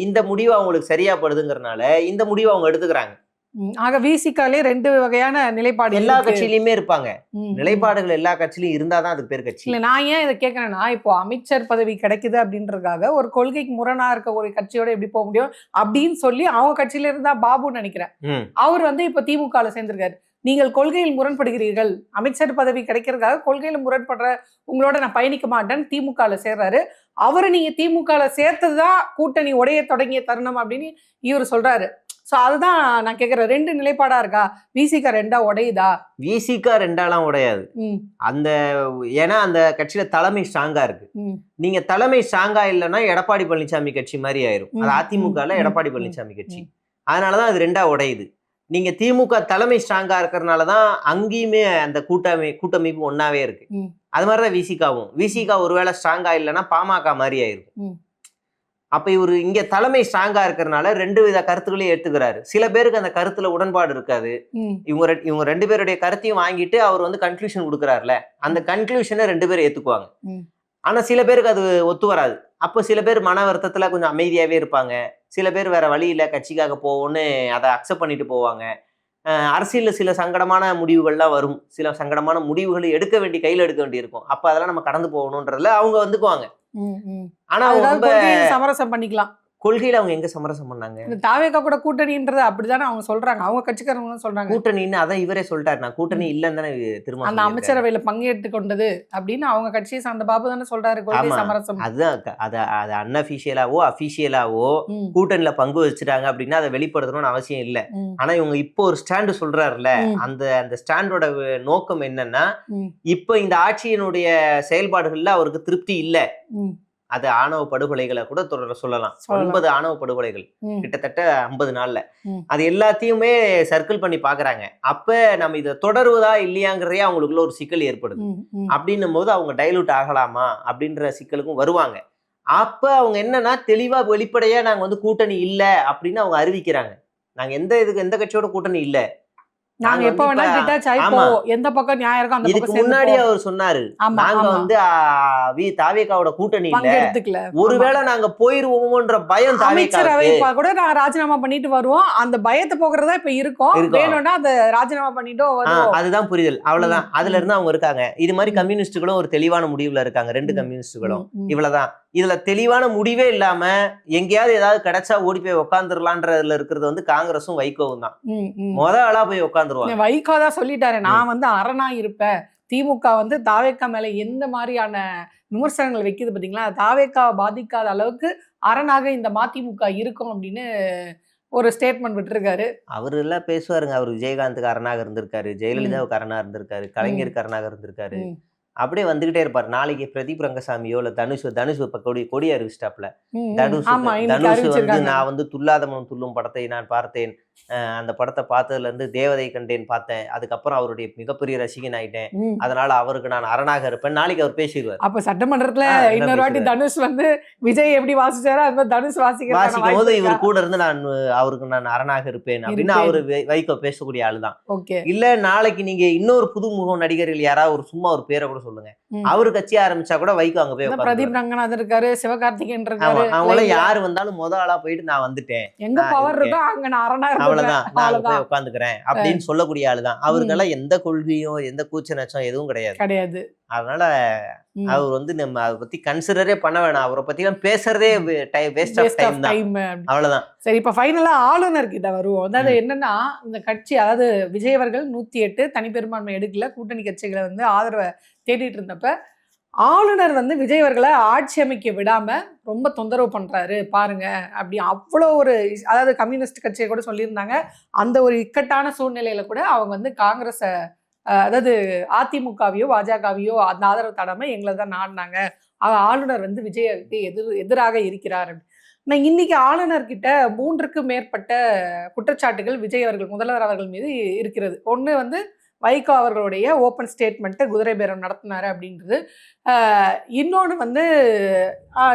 B: இந்த முடிவு அவங்களுக்கு சரியா படுதுங்கிறதுனால இந்த முடிவு அவங்க எடுத்துக்கிறாங்க.
A: ஆக விசிகாலே 2 வகையான நிலைப்பாடு
B: எல்லா கட்சியிலயுமே இருப்பாங்க. நிலைப்பாடுகள் எல்லா கட்சியிலும் இருந்தாதான் அதுக்கு பேர் கட்சி.
A: இல்ல, நான் ஏன் இதை கேட்கறேன்னா, இப்போ அமைச்சர் பதவி கிடைக்குது அப்படின்றதுக்காக ஒரு கொள்கைக்கு முரணா இருக்க ஒரு கட்சியோட எப்படி போக முடியும் அப்படின்னு சொல்லி அவங்க கட்சியில இருந்தா பாபுன்னு நினைக்கிறேன். அவர் வந்து இப்ப திமுகல சேர்ந்திருக்காரு. நீங்கள் கொள்கையில் முரண்படுகிறீர்கள், அமைச்சர் பதவி கிடைக்கிறதுக்காக கொள்கையில முரண்படுற உங்களோட நான் பயணிக்க மாட்டேன்னு திமுகல சேர்றாரு. அவரை நீங்க திமுகல சேர்த்ததுதான் கூட்டணி உடைய தொடங்கிய தருணம் அப்படின்னு இவர் சொல்றாரு. சோ அதுதான் நான் கேக்குறேன், 2 நிலைப்பாடா இருக்கா? விசிகா 2ஆ உடையுதா?
B: விசிகா 2ஆலாம் உடையாது. ஏன்னா அந்த கட்சியில தலைமை ஸ்ட்ராங்கா இருக்கு. நீங்க தலைமை ஸ்ட்ராங்கா இல்லைன்னா எடப்பாடி பழனிசாமி கட்சி மாதிரி ஆயிரும். அது அதிமுகல எடப்பாடி பழனிசாமி கட்சி. அதனாலதான் அது 2ஆ உடையுது. நீங்க திமுக தலைமை ஸ்ட்ராங்கா இருக்கிறதுனாலதான் அங்கேயுமே அந்த கூட்டமைப்பு ஒன்னாவே இருக்கு. அது மாதிரிதான் விசிகாவும். விசிகா ஒருவேளை ஸ்ட்ராங்கா இல்லைன்னா பாமக மாதிரி ஆயிருக்கும். அப்ப இவரு இங்க தலைமை ஸ்ட்ராங்கா இருக்கிறதுனால 2 வித கருத்துக்களையும் ஏத்துக்கிறாரு. சில பேருக்கு அந்த கருத்துல உடன்பாடு இருக்காது. இவங்க 2 பேருடைய கருத்தையும் வாங்கிட்டு அவர் வந்து கன்க்ளூஷன் கொடுக்குறாருல, அந்த கன்க்ளூஷனை 2 பேரும் ஏத்துக்குவாங்க. ஆனா சில பேருக்கு அது ஒத்து வராது. அப்ப சில பேர் மன வருத்தத்துல கொஞ்சம் அமைதியாவே இருப்பாங்க. சில பேர் வேற வழி இல்ல கட்சிக்காக போவோம்னு அதை அக்செப்ட் பண்ணிட்டு போவாங்க. அரசியல்ல சில சங்கடமான முடிவுகள்லாம் வரும். சில சங்கடமான முடிவுகளை கையில எடுக்க வேண்டி இருக்கும். அப்ப அதெல்லாம் நம்ம கடந்து போகணும்ன்றதுல அவங்க வந்துக்குவாங்க. ஆனா
A: சமரசம் பண்ணிக்கலாம்.
B: கொள்கையில அவங்க எங்க சமரசம் பண்ணாங்க?
A: இந்த தாவேகா கூட கூட்டணின்றது அப்படிதானே அவங்க சொல்றாங்க, அவங்க கட்சிக்காரங்க சொல்றாங்க.
B: கூட்டணின்னு அதான் இவரே சொல்லிட்டாரு, நான் கூட்டணி இல்லன்னு தானே திரும்ப
A: அந்த அமைச்சரவையில பங்கேற்று கொண்டது அப்படின்னு அவங்க கட்சியை சார்ந்த பாபு தானே சொல்றாரு. கொள்கை சமரசம்
B: அதுதான். அது அன்அபிஷியலாவோ அபிஷியலாவோ கூட்டணியில பங்கு வச்சுட்டாங்க அப்படின்னா அதை வெளிப்படுத்தணும்னு அவசியம் இல்லை. ஆனா இவங்க இப்போ ஒரு ஸ்டாண்டு சொல்றாருல, அந்த ஸ்டாண்டோட நோக்கம் என்னன்னா, இப்ப இந்த ஆட்சியினுடைய செயல்பாடுகள்ல அவருக்கு திருப்தி இல்லை, அது ஆணவ படுகொலைகளை கூட சொல்லலாம். 9 ஆணவ படுகொலைகள் கிட்டத்தட்ட 50 நாள்ல. அது எல்லாத்தையுமே சர்க்கிள் பண்ணி பாக்குறாங்க. அப்ப நம்ம இதை தொடருவதா இல்லையாங்கிறதே அவங்களுக்குள்ள ஒரு சிக்கல் ஏற்படுது. அப்படின்னும் போது அவங்க டைலூட் ஆகலாமா அப்படின்ற சிக்கலுக்கும் வருவாங்க. அப்ப அவங்க என்னன்னா தெளிவா வெளிப்படையா நாங்க வந்து கூட்டணி இல்ல அப்படின்னு அவங்க அறிவிக்கிறாங்க. நாங்க எந்த கட்சியோட கூட்டணி இல்ல,
A: நாங்க எப்ப வேணாலும் டிட்டாச் ஆகி போவோம், எந்த பக்கம் நியாயம் இருக்கோ அந்த
B: இதுக்கு
A: பக்கம்
B: முன்னாடி அவர் சொன்னாரு நாங்க வந்து தாவேகாவோட கூட்டணி இல்ல, ஒருவேளை நாங்க போயிருவோம்ன்ற பயம்
A: அமைச்சரவை கூட நாங்க ராஜினாமா பண்ணிட்டு வருவோம், அந்த பயத்தை போக்குறதா இப்ப இருக்கோம், வேணும்னா அதை ராஜினாமா பண்ணிட்டோ வருவோம்.
B: அதுதான் புரிதல், அவ்வளவுதான். அதுல இருந்து அவங்க இருக்காங்க. இது மாதிரி கம்யூனிஸ்டுகளும் ஒரு தெளிவான முடிவுல இருக்காங்க, 2 கம்யூனிஸ்டுகளும். இவ்வளவுதான். இதுல தெளிவான முடிவே இல்லாம எங்கேயாவது ஏதாவது கிடைச்சா ஓடி போய் உட்காந்துடலான்றதுல இருக்கிறது வந்து காங்கிரஸும் வைகோவும் தான். ஆளா போய் உட்காந்துருவாங்க.
A: வைகோ தான் சொல்லிட்டாரு, நான் வந்து அரணா இருப்பேன். திமுக வந்து தாவேகா மேல எந்த மாதிரியான விமர்சனங்கள் வைக்குது பாத்தீங்களா, தாவேகாவை பாதிக்காத அளவுக்கு அரணாக இந்த மதிமுக இருக்கும் அப்படின்னு ஒரு ஸ்டேட்மெண்ட் விட்டுருக்காரு.
B: அவரு எல்லாம் பேசுவாருங்க. அவர் விஜயகாந்துக்கு அரணாக இருந்திருக்காரு, ஜெயலலிதாவுக்கு அரணா இருந்திருக்காரு, கலைஞருக்கு அரணாக இருந்திருக்காரு. அப்படியே வந்துகிட்டே இருப்பார். நாளைக்கு பிரதீப் ரங்கசாமியோ இல்ல தனுஷ் இப்ப கொடி அறிவிச்சிட்டாப்ல. தனுஷ் வந்து நான் வந்து துல்லாதமனம் துள்ளும் படத்தை நான் பார்த்தேன், அந்த படத்தை பார்த்ததுல இருந்து தேவதை கண்டேன் பார்த்தேன், அதுக்கப்புறம் அவருடைய மிகப்பெரிய ரசிகன் ஆயிட்டேன், அதனால அவருக்கு நான் அரணாக இருப்பேன். நாளைக்கு அவர் பேசிடுவார்.
A: அப்ப சட்டமன்றத்துல இன்னொரு வாட்டி தனுஷ் வந்து விஜய் எப்படி வாசிச்சாரோ அது மாதிரி தனுஷ் வாசிக்கும்
B: போது இவர் கூட இருந்து நான் அவருக்கு நான் அரணாக இருப்பேன் அப்படின்னு அவரு வைகோ பேசக்கூடிய ஆளுதான். இல்ல நாளைக்கு நீங்க இன்னொரு புதுமுகம் நடிகர்கள் யாராவது ஒரு சும்மா ஒரு பேரை கூட சொல்லுங்க, அவரு கட்சி ஆரம்பிச்சா கூட வைகோ அங்க போய்
A: பிரதீப் ரங்கநாதன் இருக்காரு, சிவகார்த்திகேயன் இருக்காரு,
B: அவங்கள யாரு வந்தாலும் ஆளா போயிட்டு நான் வந்துட்டேன்,
A: எங்க பவர் இருக்கோ அங்க நான் அரணா
B: அவ்வளவுதான், நான் போய் உட்காந்துக்கிறேன் அப்படின்னு சொல்லக்கூடிய ஆளுதான். அவருக்கெல்லாம் எந்த கொள்கையும் எந்த கூச்ச நச்சம் எதுவும் கிடையாது. அதனால அவர் வந்து நம்ம அதை பத்தி கன்சிடரே பண்ண வேணாம், அவரை பத்தி எல்லாம் பேசுறதே வேஸ்ட் ஆஃப் டைம் தான். அவ்வளவுதான்.
A: சரி, இப்ப ஃபைனலா ஆளுநர் கிட்ட வருவோம். அதாவது என்னன்னா, இந்த கட்சி, அதாவது விஜய் அவர்கள் 108 தனிப்பெரும்பான்மை எடுக்கல, கூட்டணி கட்சிகளை வந்து ஆதரவை தேடிட்டு இருந்தப்ப ஆளுநர் வந்து விஜய் அவர்களை ஆட்சி அமைக்க விடாம ரொம்ப தொந்தரவு பண்றாரு பாருங்க அப்படி அவ்வளோ ஒரு, அதாவது கம்யூனிஸ்ட் கட்சியை கூட சொல்லியிருந்தாங்க. அந்த ஒரு இக்கட்டான சூழ்நிலையில கூட அவங்க வந்து காங்கிரஸை, அதாவது அதிமுகவையோ பாஜகவையோ அந்த ஆதரவு தடாம எங்களை தான் நாடினாங்க, ஆளுநர் வந்து விஜய்க்கு எதிராக இருக்கிறார். நான் இன்னைக்கு ஆளுநர்கிட்ட 3க்கும் மேற்பட்ட குற்றச்சாட்டுகள் விஜய் அவர்கள், முதல்வர் அவர்கள் மீது இருக்கிறது. ஒன்று வந்து வைகோ அவர்களுடைய ஓப்பன் ஸ்டேட்மெண்ட்டு குதிரை பேரம் நடத்தினாரு அப்படின்றது. இன்னொன்று வந்து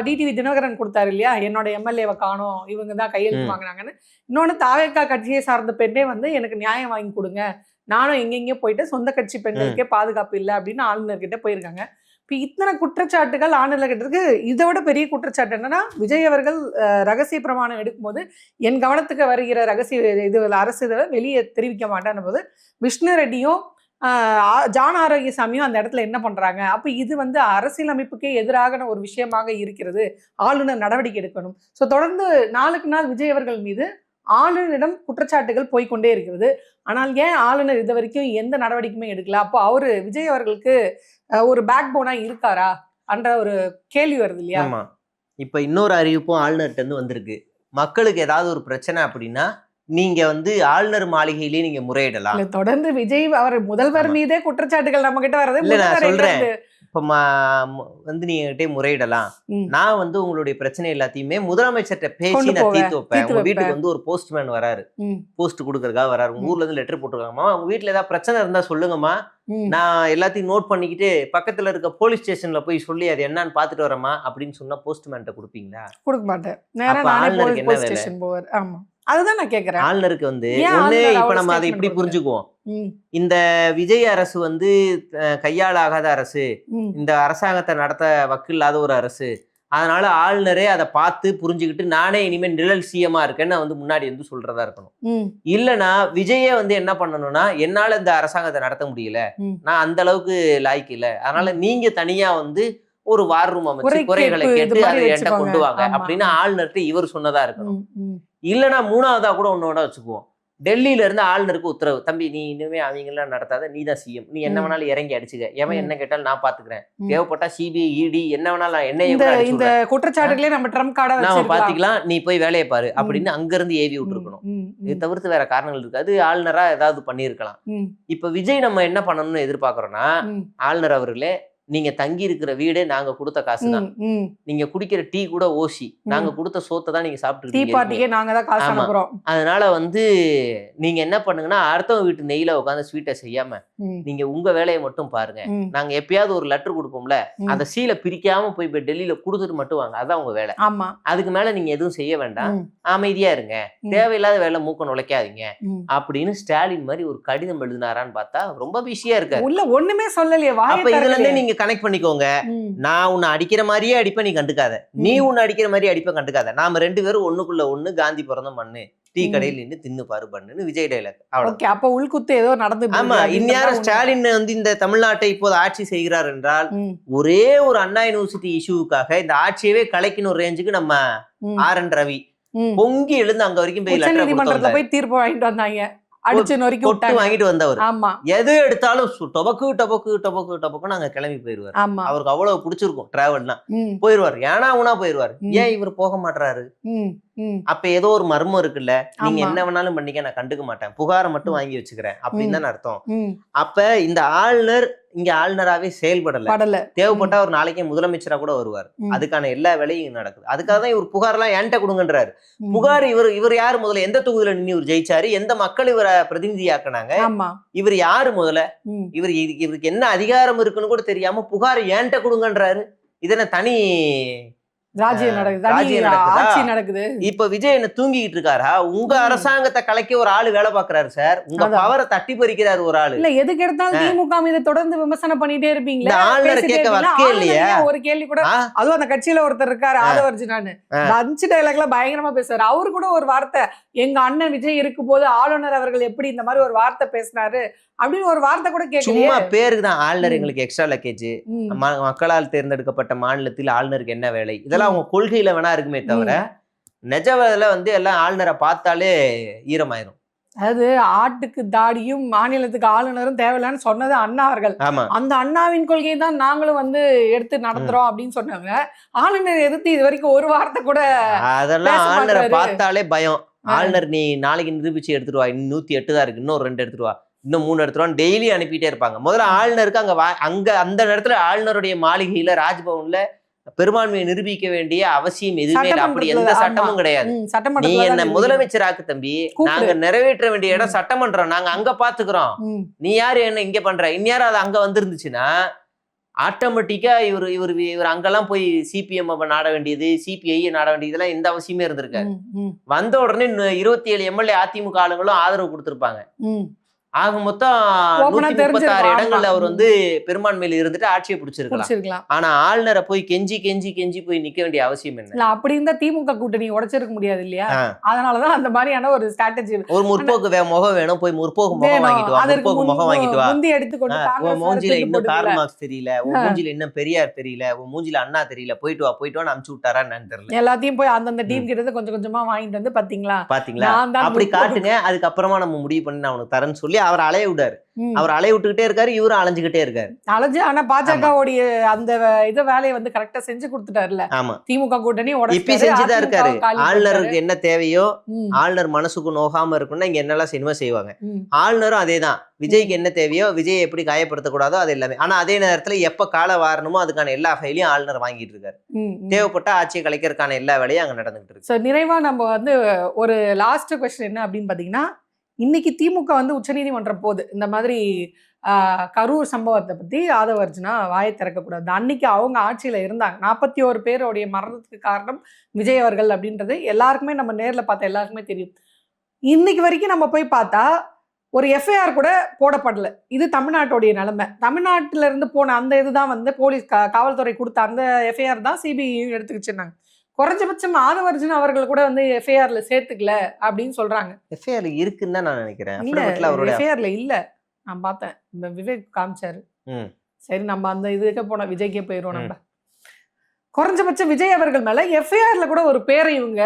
A: டிடிவி தினகரன் கொடுத்தாரு இல்லையா, என்னோட எம்எல்ஏவை காணோம், இவங்க தான் கையெழுத்து வாங்கினாங்கன்னு. இன்னொன்று தாவேகா கட்சியை சார்ந்த பெண்ணே வந்து எனக்கு நியாயம் வாங்கி கொடுங்க, நானும் எங்கெங்கேயோ போயிட்டு சொந்த கட்சி பெண்களுக்கே பாதுகாப்பு இல்லை அப்படின்னு ஆளுநர்கிட்ட போயிருக்காங்க. இப்போ இத்தனை குற்றச்சாட்டுகள் ஆளுநர்கிட்ட இருக்கு. இதை விட பெரிய குற்றச்சாட்டு என்னன்னா, விஜய் அவர்கள் ரகசிய பிரமாணம் எடுக்கும்போது என் கவனத்துக்கு வருகிற ரகசிய இது அரசு இதை வெளியே தெரிவிக்க மாட்டேன் போது விஷ்ணு ரெட்டியும் ஜான் ஆரோக்கியசாமியும் அந்த இடத்துல என்ன பண்றாங்க? அப்போ இது வந்து அரசியலமைப்புக்கே எதிரான ஒரு விஷயமாக இருக்கிறது, ஆளுநர் நடவடிக்கை எடுக்கணும். ஸோ தொடர்ந்து நாளுக்கு நாள் விஜய் அவர்கள் மீது ஆளுநரிடம் குற்றச்சாட்டுகள் போய்கொண்டே இருக்கிறது. ஆனால் ஏன் ஆளுநர் இது வரைக்கும் எந்த நடவடிக்கையுமே எடுக்கல? அப்போ அவரு விஜய் அவர்களுக்கு ஒரு பேக் போனா இருக்காரா என்ற ஒரு கேள்வி வருது இல்லையா?
B: ஆமா. இப்ப இன்னொரு அறிவிப்பும் ஆளுநர்கிட்ட இருந்து வந்திருக்கு. மக்களுக்கு ஏதாவது ஒரு பிரச்சனை அப்படின்னா நீங்க வந்து ஆளுநர் மாளிகையிலேயே நீங்க முறையிடலாம்.
A: தொடர்ந்து விஜய் அவர் முதல்வர் மீதே குற்றச்சாட்டுகள் நம்ம கிட்ட வர்றது.
B: நான் சொல்றேன், இப்ப வந்து நீங்க கிட்டே முறையிடலாம், நான் வந்து உங்களுடைய பிரச்சனை எல்லாத்தையுமே முதலமைச்சர்கிட்ட பேசி நான் தீர்த்து வைப்பேன். உங்க வீட்டுக்கு வந்து ஒரு போஸ்ட்மேன் வராரு, போஸ்ட் கொடுக்கறதுக்காக வராரு, உங்க ஊர்ல இருந்து லெட்டர் போட்டுருக்காங்கம்மா, உங்க வீட்டுல ஏதாவது பிரச்சனை இருந்தா சொல்லுங்கம்மா, நான் எல்லாத்தையும் நோட் பண்ணிக்கிட்டு பக்கத்துல இருக்க போலீஸ் ஸ்டேஷன்ல போய் சொல்லி அது என்னன்னு பாத்துட்டு வரமா அப்படின்னு சொன்னா போஸ்ட்மேன்ட்ட கொடுப்பீங்களா?
A: கொடுக்க மாட்டேன். ஆளுநருக்கு என்ன வேலை? ஆமா, அதுதான் நான் கேக்குறேன்.
B: ஆளுநருக்கு வந்து ஒண்ணு, இப்ப நம்ம அதை இப்படி புரிஞ்சுக்குவோம், இந்த விஜய் அரசு வந்து கையாளாகாத அரசு, இந்த அரசாங்கத்தை நடத்த வக்கில்லாத ஒரு அரசு, அதனால ஆளுநரே அதை பார்த்து புரிஞ்சுக்கிட்டு நானே இனிமேல் நிழல் சிஎம்மா இருக்கேன்னு வந்து முன்னாடி வந்து சொல்றதா இருக்கணும். இல்லைன்னா விஜயே வந்து என்ன பண்ணணும்னா, என்னால இந்த அரசாங்கத்தை நடத்த முடியல, நான் அந்த அளவுக்கு லாய்க்கு இல்லை, அதனால நீங்க தனியா வந்து ஒரு வார் ரூம் அமைச்சு குறைகளை கேட்டு அதை என்கிட்ட கொண்டு வாங்க அப்படின்னு ஆளுநர்கிட்ட இவர் சொன்னதா இருக்கணும். இல்லைன்னா மூணாவதா கூட ஒன்னோட வச்சுக்குவோம், டெல்லியில இருந்து ஆளுநருக்கு உத்தரவு, தம்பி நீ இனிமே அவங்க எல்லாம் நடத்தாத, நீ தான் சிஎம், நீ என்ன வேணாலும் இறங்கி அடிச்சுக்க, எவன் என்ன கேட்டாலும் நான் பாத்துக்கிறேன், தேவைப்பட்டா சிபிஐ இடி என்ன வேணாலும் என்ன
A: குற்றச்சாட்டுகளே நம்ம ட்ரம்ப் கார்டை
B: நாம பாத்துக்கலாம், நீ போய் வேலையை பாரு அப்படின்னு அங்க இருந்து ஏவி விட்டுருக்கணும். இது தவிர்த்து வேற காரணங்கள் இருக்காது, ஆளுநரா ஏதாவது பண்ணிருக்கலாம். இப்ப விஜய் நம்ம என்ன பண்ணணும்னு எதிர்பார்க்கறோம்னா, ஆளுநர் அவர்களே நீங்க தங்கி இருக்கிற வீடே நாங்க கொடுத்த காசு தான். நீங்க குடிக்கிற டீ கூட ஓசி, நாங்க கொடுத்த சோத்தை தான் நீங்க
A: டீ
B: சாப்பிட்டு
A: பார்ட்டிக்கே நாங்க தான் காசு
B: ஆமா.
A: அனுப்புறோம்.
B: அதனால வந்து நீங்க என்ன பண்ணுங்கன்னா, அடுத்தவங்க வீட்டு நெய்யில உட்காந்து ஸ்வீட்டை செய்யாம நீங்க உங்க வேலையை மட்டும் பாருங்க. நாங்க எப்பயாவது ஒரு லெட்டர் கொடுப்போம்ல, அந்த சீலை பிரிக்காம போய் டெல்லியில கொடுத்துட்டு மட்டும் வாங்க, அதான் உங்க வேலை.
A: ஆமா.
B: அதுக்கு மேல நீங்க எதுவும் செய்ய வேண்டாம், அமைதியா இருங்க, தேவையில்லாத வேலை மூக்க நுழைக்காதீங்க அப்படின்னு ஸ்டாலின் மாதிரி ஒரு கடிதம் எழுதினாரான்னு பார்த்தா ரொம்ப பிஸியா இருக்காரு.
A: உள்ள ஒண்ணுமே சொல்லலையே.
B: அப்ப இதுல இருந்தே நீங்க கனெக்ட் பண்ணிக்கோங்க. நான் உன்னை அடிக்கிற மாதிரியே அடிப்ப, நீ கண்டுக்காத. நீ உன்னை அடிக்கிற மாதிரி அடிப்ப, கண்டுக்காத. நாம 2 பேரும் ஒண்ணுக்குள்ள ஒண்ணு, காந்தி பிறந்த மண்ணு, டீ கடையில் நின்று தின்னு பாரு பண்ணுன்னு விஜய் டைலாக்.
A: ஓகே, அப்ப உள்குத்து ஏதோ நடந்து.
B: ஆமா, இந்நேரம் ஸ்டாலின் வந்து இந்த தமிழ்நாட்டை இப்போது ஆட்சி செய்கிறார் என்றால் ஒரே ஒரு அண்ணா யூனிவர்சிட்டி இஷ்யூக்காக இந்த ஆட்சியவே கலைக்கணும் ரேஞ்சுக்கு நம்ம RN ரவி பொங்கி எழுந்து அங்க வரைக்கும் போய்
A: நீதிமன்றத்துல போய் தீர்ப்பு வாங்கிட்டு வந்தாங்க. அடிச்சு நொறுக்கி
B: விட்டு வாங்கிட்டு வந்தவர்.
A: ஆமா,
B: எது எடுத்தாலும் டொபக்கு டொபக்கு டொபக்கு டொபக்கு நாங்க கிளம்பி போயிருவாரு. அவருக்கு அவ்வளவு பிடிச்சிருக்கும் டிராவல்னா, போயிருவாரு. ஏன்னா உனா போயிருவாரு. ஏன் இவர் போக மாட்டாரு? அப்ப ஏதோ ஒரு மர்மம் இருக்குல்ல, நீங்க என்ன வேணாலும் பண்ணிக்க, நான் கண்டுக்க மாட்டேன், புகாரை மட்டும் வாங்கி வச்சுக்கிறேன் அப்படின்னு தானே அர்த்தம். அப்ப இந்த ஆளுநர் இங்க ஆளுநராவே செயல்படல. தேவைப்பட்டா ஒரு நாளைக்கே முதலமைச்சரா கூட வருவார். அதுக்கான எல்லா வேலையும் நடக்குது. அதுக்காக தான் இவர் புகார் எல்லாம் என்கிட்ட கொடுங்கன்றாரு. புகார் இவர் யாரு முதல்ல, எந்த தொகுதியில நின்று இவர் ஜெயிச்சாரு, எந்த மக்கள் இவரை பிரதிநிதியாக்குனாங்க, இவர் யாரு முதல்ல, இவருக்கு என்ன அதிகாரம் இருக்குன்னு கூட தெரியாம புகார் என்கிட்ட கொடுங்கன்றாரு. இதென்ன தனி
A: ராஜ்யம் நடக்குது.
B: இப்ப விஜய் என்ன தூங்கிட்டு இருக்காரா? உங்க அரசாங்கத்தை கலைக்க ஒரு ஆளு வேலை பாக்குறாரு சார். உங்க பவரை தட்டி பறிக்கிறாரு ஒரு ஆளு.
A: இல்ல, எதுக்கு எடுத்தாலும் திமுக மீது தொடர்ந்து விமர்சனம் பண்ணிட்டே இருப்பீங்களா?
B: ஆளுநர் கேட்க வக்கே இல்லையா?
A: ஒரு கேள்வி கூட, அதுவும் அந்த கட்சியில ஒருத்தர் இருக்காரு ஆதவர்ஜுனான்னு, லஞ்ச் டைலாக்ல பயங்கரமா பேசுறாரு. அவரு கூட ஒரு வார்த்தை, எங்க அண்ணன் விஜய் இருக்கும் போது ஆளுநர் அவர்கள் எப்படி இந்த மாதிரி ஒரு வார்த்தை பேசினாரு அப்படின்னு ஒரு வார்த்தை கூட கேட்கல.
B: சும்மா பேருக்கு தான் ஆளுநர் எங்களுக்கு எக்ஸ்ட்ரா லக்கேஜ், மக்களால் தேர்ந்தெடுக்கப்பட்ட மாநிலத்தில் ஆளுநருக்கு என்ன வேலை, இதெல்லாம் அவங்க கொள்கையில வேணா இருக்குமே தவிர நிஜவதில வந்து எல்லாம் ஆளுநரை பார்த்தாலே ஈரமாயிரும்.
A: அதாவது ஆட்டுக்கு தாடியும் மாநிலத்துக்கு ஆளுநரும் தேவையில்லைன்னு சொன்னது அண்ணா அவர்கள். அந்த அண்ணாவின் கொள்கையை தான் நாங்களும் வந்து எடுத்து நடத்துறோம் அப்படின்னு சொன்னாங்க. ஆளுநர் எதிர்த்து இது வரைக்கும் ஒரு வார்த்தை கூட
B: அதெல்லாம் ஆளுநரை பார்த்தாலே பயம். ஆளுநர் நீ நாளைக்கு நிரூபிச்சு எடுத்துட்டு வா, 108 தான் இருக்கு, இன்னும் 2 எடுத்துட்டு வா, இன்னும் 3 எடுத்துருவான்னு டெய்லி அனுப்பிட்டே இருப்பாங்க. முதல்ல ஆளுநருக்கு அங்க அந்த இடத்துல ஆளுநருடைய மாளிகையில ராஜ்பவன்ல பெரும்பான்மையை நிரூபிக்க வேண்டிய அவசியம் எதுவுமே இல்லை. அப்படி எந்த சட்டமும் கிடையாது. நீ என்ன முதலமைச்சராக்கு தம்பி, நாங்க நிறைவேற்ற வேண்டிய இடம் சட்டமன்றம், நாங்க அங்க பாத்துக்கிறோம், நீ யாரு என்ன இங்க பண்ற, இந்நேரம் அது அங்க வந்துருந்துச்சுன்னா ஆட்டோமேட்டிக்கா இவர் அங்கெல்லாம் போய் சிபிஎம் நாட வேண்டியது, சிபிஐ நாட வேண்டியது, இதெல்லாம் எந்த அவசியமே இருந்திருக்காரு. வந்த உடனே 27 எம்எல்ஏ அதிமுக ஆளுங்களும் ஆதரவு கொடுத்திருப்பாங்க. ஆக மொத்தம் 136 இடங்கள்ல அவர் வந்து பெரும்பான்மையில இருந்துட்டு ஆட்சியை பிடிச்சிருக்கலாம். ஆனா ஆளுநரை போய் கெஞ்சி கெஞ்சி கெஞ்சி போய் நிக்க வேண்டிய அவசியம் என்ன?
A: அப்படி இருந்தா திமுக கூட்டணி உடைச்சிருக்க முடியாது இல்லையா? அதனாலதான் அந்த மாதிரியான ஒரு ஸ்ட்ராட்டஜி.
B: ஒரு முற்போக்கு முகம் வேணும், போய் முற்போக்கு முகம் வாங்கிட்டு வா, முற்போக்கு முகம் வாங்கிட்டு வா.
A: முந்தி எடுத்துக்கொண்டு
B: உன் மூஞ்சில இன்னும் கார்ல் மார்க்ஸ் தெரியல, உன் மூஞ்சில இன்னும் பெரியார் தெரியல, உன் மூஞ்சில அண்ணா தெரியல, போயிட்டு வான்னு அனுப்பிச்சு விட்டாரா என்னன்னு தெரியல.
A: எல்லாத்தையும் போய் அந்தந்த டீம் கிட்ட கொஞ்சம் கொஞ்சமா வாங்கிட்டு வந்து பாத்தீங்களா
B: அப்படி காட்டுங்க, அதுக்கப்புறமா நம்ம முடிவு பண்ணி நான் உனக்கு தரேன்னு சொல்லி அவர் அலைய விடாரு. அவர் அலைய விட்டுக்கிட்டே இருக்காரு, இவரும் அலைஞ்சுக்கிட்டே இருக்காரு.
A: ஆனா பாஜகவுடைய அந்த இத வேலையை வந்து கரெக்டா செஞ்சு கொடுத்துட்டாருல. திமுக கூட்டணி
B: இப்ப செஞ்சுதான் இருக்காரு. ஆளுநருக்கு என்ன தேவையோ, ஆளுநர் மனசுக்கு நோகாம இருக்குன்னா இங்க என்னெல்லாம் சினிமா செய்வாங்க. ஆளுநரும் அதேதான். விஜய்க்கு என்ன தேவையோ, விஜய் எப்படி காயப்படுத்தக்கூடாதோ அது எல்லாமே. ஆனா அதே நேரத்துல எப்ப கால வாரணுமோ அதுக்கான எல்லா ஃபைலையும் ஆளுநர் வாங்கிட்டு இருக்காரு. தேவைப்பட்ட ஆட்சியை கலைக்கிறதுக்கான எல்லா வேலையும் அங்க நடந்துட்டு இருக்கு.
A: நிறைவா நம்ம வந்து ஒரு லாஸ்ட் கொஸ்டின் என்ன அப்படின்னு பாத்தீங்கன்னா, இன்னைக்கு திமுக வந்து உச்சநீதிமன்றம் போகுது இந்த மாதிரி கரூர் சம்பவத்தை பத்தி ஆதவர்ஜுனா வாயை திறக்கக்கூடாது. அன்னைக்கு அவங்க ஆட்சியில இருந்தாங்க. 41 பேருடைய மரணத்துக்கு காரணம் விஜய் அவர்கள் அப்படின்றது எல்லாருக்குமே, நம்ம நேர்ல பார்த்த எல்லாருக்குமே தெரியும். இன்னைக்கு வரைக்கும் நம்ம போய் பார்த்தா ஒரு எஃப்ஐஆர் கூட போடப்படல. இது தமிழ்நாட்டுடைய நிலைமை. தமிழ்நாட்டில இருந்து போன அந்த இதுதான் வந்து போலீஸ் காவல்துறை கொடுத்த அந்த எஃப்ஐஆர் தான் சிபிஐ எடுத்துக்கிச்சுன்னாங்க. குறைஞ்சபட்சம் ஆதவர்ஜுனா அவர்கள் கூட வந்து எஃப்ஐஆர்ல சேர்த்துக்கல அப்படின்னு சொல்றாங்க.
B: எஃப்ஐஆர் இருக்குன்னு தான் நான் நினைக்கிறேன்.
A: எஃப்ஐஆர்ல இல்ல, நான் பார்த்தேன், இந்த விவேக் காமிச்சாரு. சரி, நம்ம அந்த இதுக்கே போன விஜய்க்கே போயிடுவோம். நம்ம குறைஞ்சபட்சம் விஜய் அவர்கள் மேல எஃப்ஐஆர்ல கூட ஒரு பேரை இவங்க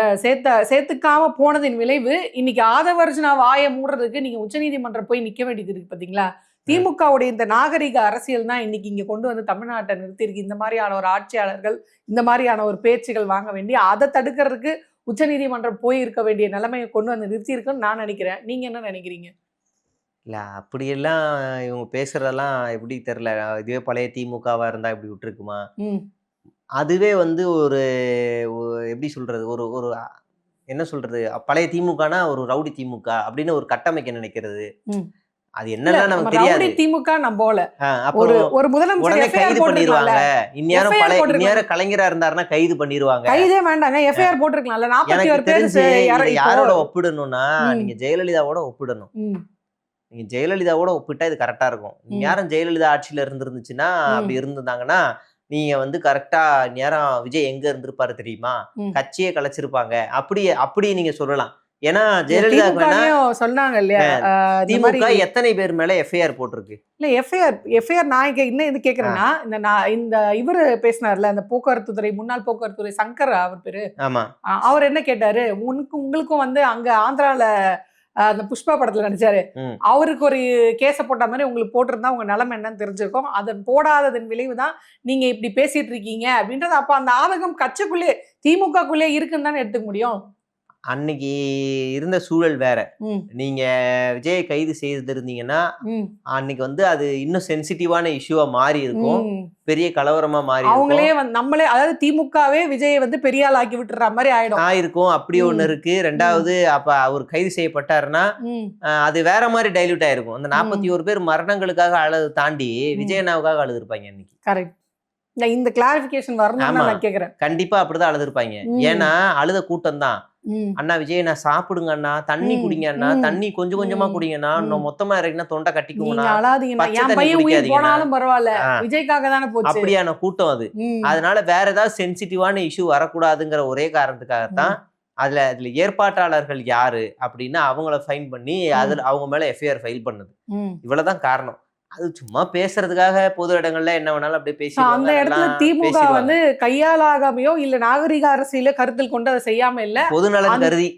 A: சேர்த்துக்காம போனதின் விளைவு இன்னைக்கு ஆதவர்ஜுனா வாயை மூடுறதுக்கு நீங்க உச்சநீதிமன்றம் போய் நிக்க வேண்டியது இருக்கு பாத்தீங்களா? திமுகவுடைய இந்த நாகரிக அரசியல் தான் இன்னைக்கு இங்க கொண்டு வந்து தமிழ்நாட்டை நிறுத்திருக்கு. இந்த மாதிரியான ஒரு ஆட்சியாளர்கள், இந்த மாதிரியான ஒரு பேச்சுகள் வாங்க வேண்டி, அதை தடுக்கிறதுக்கு உச்சநீதிமன்றம் போய் இருக்க வேண்டிய நிலைமையை கொண்டு வந்து நிறுத்தி இருக்குன்னு நான் நினைக்கிறேன். நீங்க என்ன நினைக்கிறீங்க?
B: இல்ல அப்படியெல்லாம் இவங்க பேசுறதெல்லாம் எப்படி தெரியல. இதுவே பழைய திமுகவா இருந்தா இப்படி விட்டுருக்குமா?
A: ம்.
B: அதுவே வந்து ஒரு எப்படி சொல்றது? ஒரு ஒரு என்ன சொல்றது? பழைய திமுகனா ஒரு ரவுடி திமுக அப்படின்னு ஒரு கட்டமைக்க நினைக்கிறது.
A: ம்.
B: அது
A: இல்ல
B: என்னலாம்
A: நம்ம
B: நமக்கு
A: ரவுடி
B: தெரியாது.
A: திமுக நம்போல.
B: அப்போ
A: ஒரு ஒரு முதலமைச்சர்
B: உடனே
A: எஃப்ஐஆர்
B: கைது
A: போட்டிருக்கலாம்ல.
B: பண்ணிருவாங்க. இந்நேரம்
A: எஃப்ஐஆர் போட்டிருக்கலாம்.
B: இந்நேரம் கலைஞரா இருந்தாருன்னா கைது பண்ணிருவாங்க.
A: கைதே வேண்டாங்க. எஃப்ஐஆர் போட்டிருக்கலாம்ல.
B: எனக்கு
A: 41 பேர்
B: தெரிஞ்சு இத
A: இப்போ
B: யாரோட ஒப்பிடணும்னா,
A: ம்.
B: நீங்க ஜெயலலிதாவோட ஒப்பிடணும்.
A: ம்.
B: நீங்க ஜெயலலிதாவோட ஒப்பிட்டா இது கரெக்ட்டா இருக்கும்.
A: ம்.
B: இந்நேரம் ஜெயலலிதா ஆட்சியில இருந்திருந்துச்சுன்னா, அப்படி
A: ம்.
B: இருந்திருந்தாங்கன்னா, நீங்க வந்து கரெக்ட்டா இந்நேரம் விஜய் எங்க இருந்திருப்பாரு தெரியுமா?
A: ம்.
B: கட்சியே கலைச்சிருப்பாங்க. அப்படி அப்படி நீங்க சொல்லலாம். ஏன்னா
A: இல்ல
B: ஜெயலலிதாவுக்கு வேணா
A: திமுகலயும் சொன்னாங்க இல்லையா? இந்த மாதிரி
B: திமுக எத்தனை பேர் மேல எஃப்ஐஆர் போட்டிருக்கு?
A: இல்ல எஃப்ஐஆர் நான் இன்னும் இது கேட்கிறேன்னா, இந்த இவரு பேசினார்ல, அந்த போக்குவரத்து துறை முன்னாள் போக்குவரத்து துறை சங்கர் அவர் பேரு.
B: ஆமா.
A: அவர் என்ன கேட்டாரு, உங்களுக்கும் வந்து அங்க ஆந்திரால அந்த புஷ்பா படத்துல நடிச்சாரு.
B: ம்.
A: அவருக்கு ஒரு கேஸ போட்ட மாதிரி உங்களுக்கு போட்டிருந்தா உங்க நிலைமை என்னன்னு தெரிஞ்சிருக்கும். அதன் போடாததன் விளைவு தான் நீங்க இப்படி பேசிட்டு இருக்கீங்க அப்படின்றது. அப்ப அந்த ஆதகம் கட்சிக்குள்ளே திமுகக்குள்ளே இருக்குன்னு தானே எடுத்துக்க முடியும்.
B: அன்னைக்கு இருந்த சூழல் வேற.
A: ம்.
B: நீங்க விஜயை கைது செய்திருந்தீங்கன்னா,
A: ம்.
B: அன்னைக்கு வந்து அது இன்னும் சென்சிட்டிவான இஷ்யூவா மாறி இருக்கும்.
A: ம்.
B: பெரிய கலவரமா மாறி இருக்கும்.
A: அவங்களே நம்மளே அதாவது திமுகவே விஜயை வந்து பெரிய ஆள் ஆக்கி விட்டுற மாதிரி ஆயிடும்.
B: ஆயிருக்கும். அப்படி ஒண்ணு இருக்கு. 2வது அப்ப அவர் கைது செய்யப்பட்டாருன்னா,
A: ம்.
B: அது வேற மாரி டைல்யூட் ஆயிருக்கும். அந்த 41 பேர் மரணங்களுக்காக அழுது தாண்டி விஜய் அண்ணாவுக்காக அழுதுருப்பாங்க அன்னைக்கு.
A: கரெக்ட். இந்த கிளாரிபிகேஷன் வரணும்னு
B: ஆமா.
A: நான் கேக்குறேன்.
B: கண்டிப்பா அப்படிதான் அழுதுருப்பாங்க. ஏன்னா அழுத கூட்டம் தான். அண்ணா விஜய் அண்ணா சாப்பிடுங்க அண்ணா, தண்ணி குடிங்க அண்ணா, தண்ணி கொஞ்சம் கொஞ்சமா குடிங்கண்ணா, இன்னும் மொத்தமா இறங்கினா தொண்டை
A: நீங்க
B: கட்டிக்குங்கண்ணா,
A: அழாதீங்கண்ணா.
B: பச்சை
A: என்
B: தண்ணி
A: பையன் உயிர்
B: குடிக்காதீங்கண்ணா.
A: போனாலும் பரவாயில்ல.
B: ஆ,
A: விஜய்க்காக தானே போச்சு.
B: அப்படியான கூட்டம் அது.
A: ம்.
B: அதனால வேற ஏதாவது சென்சிட்டிவான இஷ்யூ வரக்கூடாதுங்கிற ஒரே காரணத்துக்காகத்தான் அதுல ஏற்பாட்டாளர்கள் யாரு அப்படின்னு அவங்கள ஃபைன் பண்ணி அதுல அவங்க மேல எஃப்ஐஆர் ஃபைல் பண்ணுது. இவ்வளவுதான் காரணம். அது சும்மா பேசுறதுக்காக பொது இடங்கள்ல என்ன வேணாலும் அப்படியே
A: அந்த இடத்துல திமுக வந்து கையாளாகாமையோ இல்ல நாகரிக அரசியல கருத்தில் கொண்டு அதை செய்யாம இல்ல
B: பொது நலன் கருதி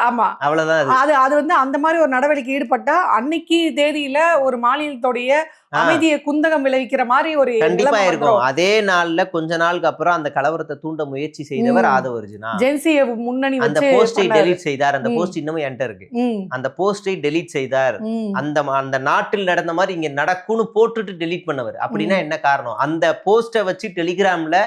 A: ஆமா
B: அவ்வளவுதான்.
A: அது வந்து அந்த மாதிரி ஒரு நடவடிக்கை ஈடுபட்டா அன்னைக்கு தேதியில ஒரு மாநிலத்துடைய அமைதியை குந்தகம் விளைவிக்கிற மாதிரி ஒரு
B: கண்டிப்பா இருக்கும். அதே நாள்ல கொஞ்ச நாளுக்கு அப்புறம் அந்த கலவரத்தை தூண்ட முயற்சி செய்தவர் ஆதவர்ஜுனா.
A: ஜென்சியை முன்னணி
B: அந்த போஸ்டை டெலீட் செய்தார். அந்த போஸ்ட் இன்னமும் என்கிட்ட இருக்கு. அந்த போஸ்டை டெலீட் செய்தார். அந்த நாட்டில் நடந்த மாதிரி இங்க நடக்கும்னு போட்டுட்டு டெலீட் பண்ணவர். அப்படின்னா என்ன காரணம்? அந்த போஸ்டை வச்சு டெலிகிராம்ல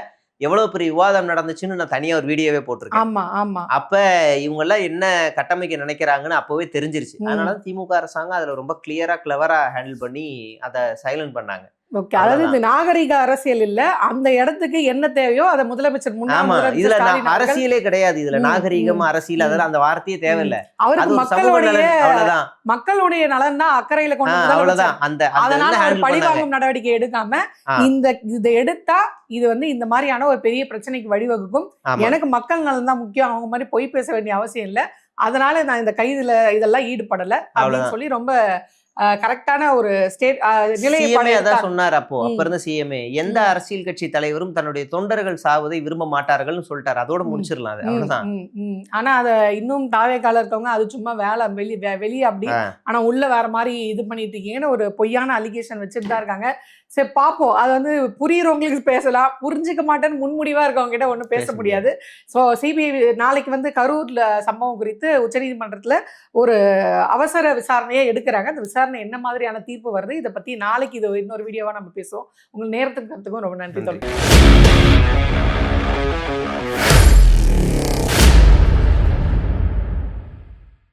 B: எவ்வளவு பெரிய விவாதம் நடந்துச்சுன்னு நான் தனியா ஒரு வீடியோவே போட்டிருக்கேன். அப்ப இவங்க எல்லாம் என்ன கட்டமைக்க நினைக்கிறாங்கன்னு அப்பவே தெரிஞ்சிருச்சு. அதனால திமுக அரசாங்கம் அதுல ரொம்ப கிளியரா கிளவரா ஹேண்டில் பண்ணி அதை சைலண்ட் பண்ணாங்க.
A: ஓகே, அதாவது இது நாகரிக அரசியல் இல்ல, அந்த இடத்துக்கு என்ன தேவையோ அதை முதலமைச்சர்
B: இதுல அரசியலே கிடையாது. இதுல நாகரிகம் அரசியல் அதெல்லாம் அந்த வார்த்தையே தேவையில்லை.
A: அவருக்கு மக்களுடைய நலன் தான் அக்கறையில கொண்டு
B: அவ்வளவுதான்.
A: அதனால அவர் பழிவாங்கும் நடவடிக்கை எடுக்காம இதை எடுத்தா இது வந்து இந்த மாதிரியான ஒரு பெரிய பிரச்சனைக்கு வழிவகுக்கும். எனக்கு மக்கள் நலன் தான் முக்கியம், அவங்க மாதிரி பொய் பேச வேண்டிய அவசியம் இல்லை, அதனால நான் இந்த கைதுல இதெல்லாம் ஈடுபடல அப்படின்னு சொல்லி ரொம்ப கரெக்டான ஒரு
B: நிலையை அதான் சொன்னார். அப்ப இருந்த சிஎம்ஏ எந்த அரசியல் கட்சி தலைவரும் தன்னுடைய தொண்டர்கள் சாவதை விரும்ப மாட்டார்கள்னு சொல்லிட்டாரு. அதோட முடிச்சிடலாம். அது அவ்வளவுதான்.
A: ஆனா அத இன்னும் தாவேக்கால இருக்கவங்க அது சும்மா வேலை வெளியே அப்படி, ஆனா உள்ள வேற மாதிரி இது பண்ணிட்டு இருக்கீங்கன்னு ஒரு பொய்யான அலிகேஷன் வச்சுட்டு தான் இருக்காங்க. சரி பாப்போம், அது வந்து புரியுறவங்களுக்கு பேசலாம், புரிஞ்சுக்க மாட்டேன்னு முன்முடிவா இருக்கவங்க கிட்ட ஒன்றும் பேச முடியாது. ஸோ சிபிஐ நாளைக்கு வந்து கரூர்ல சம்பவம் குறித்து உச்சநீதிமன்றத்துல ஒரு அவசர விசாரணையை எடுக்கிறாங்க. அந்த விசாரணை என்ன மாதிரியான தீர்ப்பு வருது, இதை பத்தி நாளைக்கு இது இன்னொரு வீடியோவா நம்ம பேசுவோம். உங்களுக்கு நேரத்துக்கு ரொம்ப நன்றி.